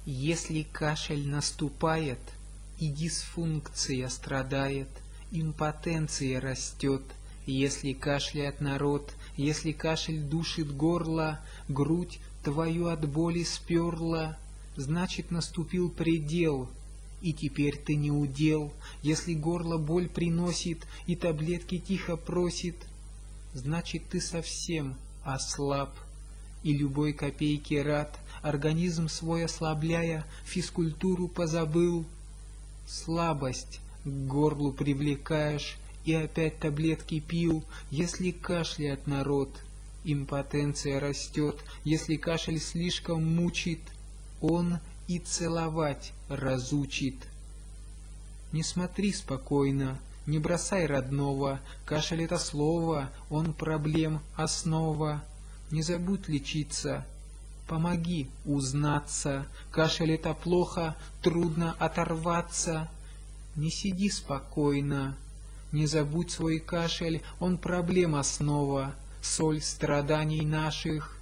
Если кашель наступает, и дисфункция страдает, импотенция растет, если кашляет народ, если кашель душит горло, грудь твою от боли сперла, значит наступил предел, и теперь ты не удел. Если горло боль приносит и таблетки тихо просит, значит ты совсем ослаб, и любой копейке рад, организм свой ослабляя, физкультуру позабыл. Слабость к горлу привлекаешь, и опять таблетки пил. Если кашляет народ, импотенция растет, если кашель слишком мучит, он и целовать разучит. Не смотри спокойно, не бросай родного, кашель это слово, он проблем основа. Не забудь лечиться, помоги узнаться, кашель это плохо, трудно оторваться. Не сиди спокойно, не забудь свой кашель, он проблем основа, соль страданий наших.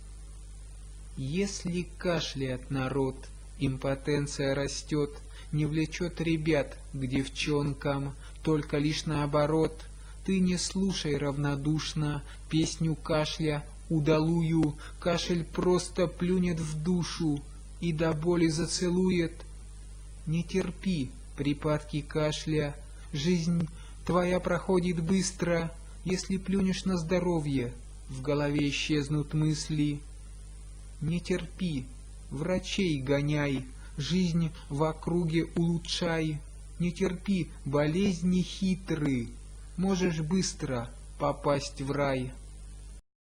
Если кашляет народ, импотенция растет, не влечет ребят к девчонкам, только лишь наоборот. Ты не слушай равнодушно песню кашля удалую, кашель просто плюнет в душу и до боли зацелует. Не терпи припадки кашля, жизнь твоя проходит быстро, если плюнешь на здоровье, в голове исчезнут мысли. Не терпи, врачей гоняй, жизнь в округе улучшай. Не терпи болезни хитрые, можешь быстро попасть в рай.